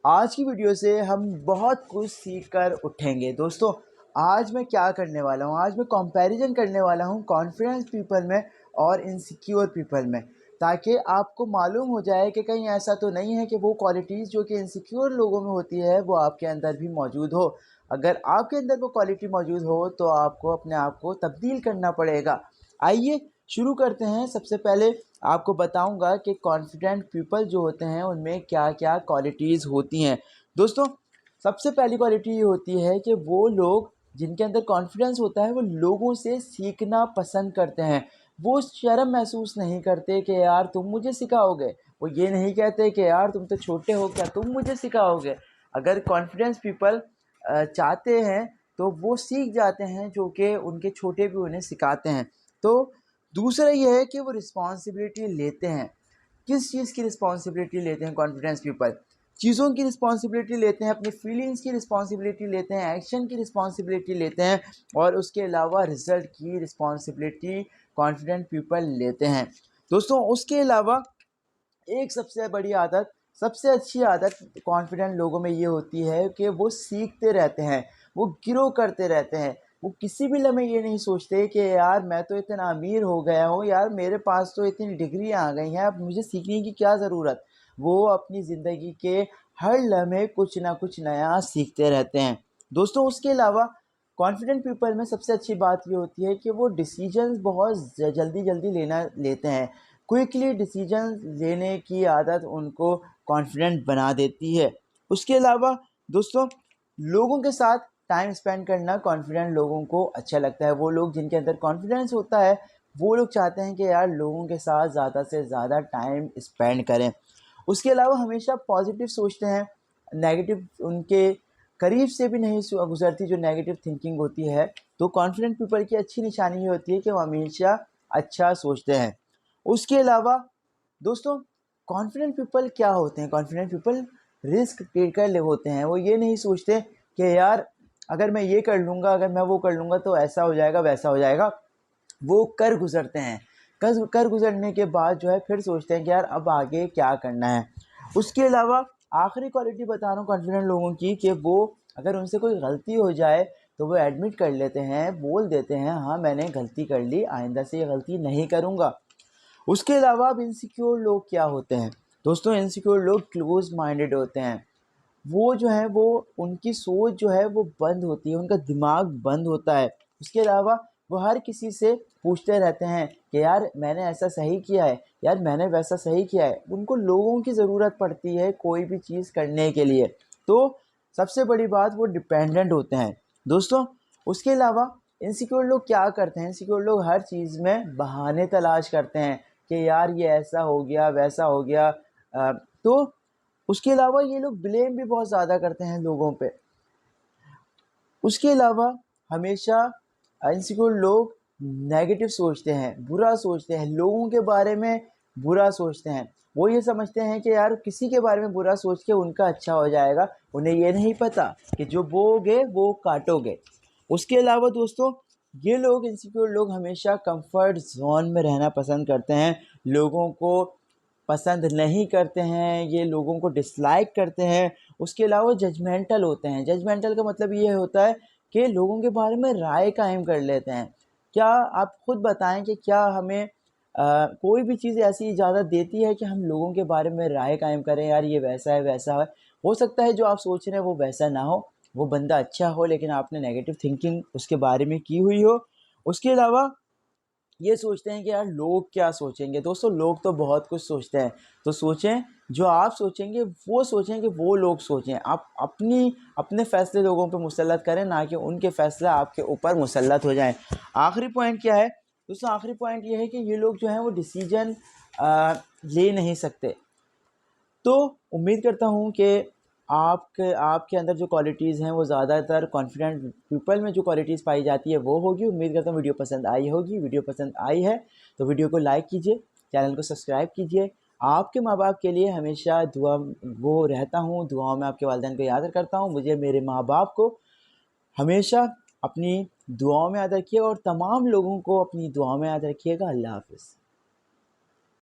آج کی ویڈیو سے ہم بہت کچھ سیکھ کر اٹھیں گے دوستوں۔ آج میں کیا کرنے والا ہوں، آج میں کمپیریزن کرنے والا ہوں کانفیڈنس پیپل میں اور انسیکیور پیپل میں، تاکہ آپ کو معلوم ہو جائے کہ کہیں ایسا تو نہیں ہے کہ وہ کوالٹیز جو کہ انسیکیور لوگوں میں ہوتی ہے وہ آپ کے اندر بھی موجود ہو۔ اگر آپ کے اندر وہ کوالٹی موجود ہو تو آپ کو اپنے آپ کو تبدیل کرنا پڑے گا۔ آئیے شروع کرتے ہیں۔ سب سے پہلے آپ کو بتاؤں گا کہ کانفیڈنٹ پیپل جو ہوتے ہیں ان میں کیا کیا کوالٹیز ہوتی ہیں۔ دوستوں، سب سے پہلی کوالٹی یہ ہوتی ہے کہ وہ لوگ جن کے اندر کانفیڈنس ہوتا ہے وہ لوگوں سے سیکھنا پسند کرتے ہیں۔ وہ شرم محسوس نہیں کرتے کہ یار تم مجھے سکھاؤ گے، وہ یہ نہیں کہتے کہ یار تم تو چھوٹے ہو، کیا تم مجھے سکھاؤ گے۔ اگر کانفیڈنس پیپل چاہتے ہیں تو وہ سیکھ جاتے ہیں، جو کہ ان کے چھوٹے بھی انہیں سکھاتے ہیں۔ تو دوسرا یہ ہے کہ وہ رسپانسبلٹی لیتے ہیں۔ کس چیز کی رسپانسبلٹی لیتے ہیں کانفیڈنس پیپل؟ چیزوں کی رسپانسبلٹی لیتے ہیں، اپنی فیلنگز کی رسپانسبلٹی لیتے ہیں، ایکشن کی رسپانسبلٹی لیتے ہیں، اور اس کے علاوہ رزلٹ کی رسپانسبلٹی کانفیڈنٹ پیپل لیتے ہیں۔ دوستوں، اس کے علاوہ ایک سب سے بڑی عادت، سب سے اچھی عادت کانفیڈنٹ لوگوں میں یہ ہوتی ہے کہ وہ سیکھتے رہتے ہیں، وہ گرو کرتے رہتے ہیں۔ وہ کسی بھی لمحے یہ نہیں سوچتے کہ یار میں تو اتنا امیر ہو گیا ہوں، یار میرے پاس تو اتنی ڈگریاں آ گئی ہیں، اب مجھے سیکھنے کی کیا ضرورت۔ وہ اپنی زندگی کے ہر لمحے کچھ نہ کچھ نیا سیکھتے رہتے ہیں۔ دوستوں، اس کے علاوہ کانفیڈنٹ پیپل میں سب سے اچھی بات یہ ہوتی ہے کہ وہ ڈیسیجنز بہت جلدی لیتے ہیں۔ کوئکلی ڈیسیجن لینے کی عادت ان کو کانفیڈنٹ بنا دیتی ہے۔ اس کے علاوہ دوستوں، لوگوں کے ساتھ ٹائم اسپینڈ کرنا کانفیڈنٹ لوگوں کو اچھا لگتا ہے۔ وہ لوگ جن کے اندر کانفیڈنس ہوتا ہے وہ لوگ چاہتے ہیں کہ یار لوگوں کے ساتھ زیادہ سے زیادہ ٹائم اسپینڈ کریں۔ اس کے علاوہ ہمیشہ پازیٹیو سوچتے ہیں، نیگیٹو ان کے قریب سے بھی نہیں گزرتی جو نیگیٹو تھنکنگ ہوتی ہے۔ تو کانفیڈنٹ پیپل کی اچھی نشانی یہ ہوتی ہے کہ وہ ہمیشہ اچھا سوچتے ہیں۔ اس کے علاوہ دوستوں، کانفیڈنٹ پیپل کیا ہوتے ہیں؟ کانفیڈنٹ پیپل رسک ٹیکر ہوتے ہیں۔ وہ یہ نہیں سوچتے کہ یار اگر میں یہ کر لوں گا، اگر میں وہ کر لوں گا تو ایسا ہو جائے گا، ویسا ہو جائے گا۔ وہ کر گزرتے ہیں، کر گزرنے کے بعد جو ہے پھر سوچتے ہیں کہ یار اب آگے کیا کرنا ہے۔ اس کے علاوہ آخری کوالٹی بتا رہا ہوں کانفیڈنٹ لوگوں کی کہ وہ اگر ان سے کوئی غلطی ہو جائے تو وہ ایڈمٹ کر لیتے ہیں، بول دیتے ہیں ہاں میں نے غلطی کر لی، آئندہ سے یہ غلطی نہیں کروں گا۔ اس کے علاوہ اب انسیکیور لوگ کیا ہوتے ہیں؟ دوستوں، انسیکیور لوگ کلوز مائنڈڈ ہوتے ہیں۔ وہ جو ہے وہ ان کی سوچ جو ہے وہ بند ہوتی ہے، ان کا دماغ بند ہوتا ہے۔ اس کے علاوہ وہ ہر کسی سے پوچھتے رہتے ہیں کہ یار میں نے ایسا صحیح کیا ہے، یار میں نے ویسا صحیح کیا ہے۔ ان کو لوگوں کی ضرورت پڑتی ہے کوئی بھی چیز کرنے کے لیے۔ تو سب سے بڑی بات وہ ڈیپینڈنٹ ہوتے ہیں۔ دوستوں، اس کے علاوہ انسیکیور لوگ کیا کرتے ہیں؟ انسیکیور لوگ ہر چیز میں بہانے تلاش کرتے ہیں کہ یار یہ ایسا ہو گیا، ویسا ہو گیا۔ تو اس کے علاوہ یہ لوگ بلیم بھی بہت زیادہ کرتے ہیں لوگوں پہ۔ اس کے علاوہ ہمیشہ انسیکیور لوگ نیگیٹو سوچتے ہیں، برا سوچتے ہیں، لوگوں کے بارے میں برا سوچتے ہیں۔ وہ یہ سمجھتے ہیں کہ یار کسی کے بارے میں برا سوچ کے ان کا اچھا ہو جائے گا۔ انہیں یہ نہیں پتہ کہ جو بو گے وہ کاٹو گے۔ اس کے علاوہ دوستوں، یہ لوگ انسیکیور لوگ ہمیشہ کمفرٹ زون میں رہنا پسند کرتے ہیں، لوگوں کو پسند نہیں کرتے ہیں، یہ لوگوں کو ڈسلائک کرتے ہیں۔ اس کے علاوہ ججمنٹل ہوتے ہیں۔ ججمنٹل کا مطلب یہ ہوتا ہے کہ لوگوں کے بارے میں رائے قائم کر لیتے ہیں۔ کیا آپ خود بتائیں کہ کیا ہمیں کوئی بھی چیز ایسی اجازت دیتی ہے کہ ہم لوگوں کے بارے میں رائے قائم کریں، یار یہ ویسا ہے ویسا ہے؟ ہو سکتا ہے جو آپ سوچ رہے ہیں وہ ویسا نہ ہو، وہ بندہ اچھا ہو، لیکن آپ نے نیگیٹو تھنکنگ اس کے بارے میں کی ہوئی ہو۔ اس کے علاوہ یہ سوچتے ہیں کہ یار لوگ کیا سوچیں گے۔ دوستوں، لوگ تو بہت کچھ سوچتے ہیں، تو سوچیں جو آپ سوچیں گے وہ سوچیں کہ وہ لوگ سوچیں۔ آپ اپنے فیصلے لوگوں پہ مسلط کریں، نہ کہ ان کے فیصلے آپ کے اوپر مسلط ہو جائیں۔ آخری پوائنٹ کیا ہے دوستوں؟ آخری پوائنٹ یہ ہے کہ یہ لوگ جو ہیں وہ ڈیسیجن لے نہیں سکتے۔ تو امید کرتا ہوں کہ آپ کے اندر جو کوالٹیز ہیں وہ زیادہ تر کانفیڈنٹ پیپل میں جو کوالٹیز پائی جاتی ہے وہ ہوگی۔ امید کرتا ہوں ویڈیو پسند آئی ہوگی۔ ویڈیو پسند آئی ہے تو ویڈیو کو لائک کیجیے، چینل کو سبسکرائب کیجیے۔ آپ کے ماں باپ کے لیے ہمیشہ وہ رہتا ہوں، دعاؤں میں آپ کے والدین کو یاد کرتا ہوں۔ مجھے میرے ماں باپ کو ہمیشہ اپنی دعاؤں میں یاد رکھیے، اور تمام لوگوں کو اپنی دعاؤں میں یاد رکھیے گا۔ اللہ حافظ۔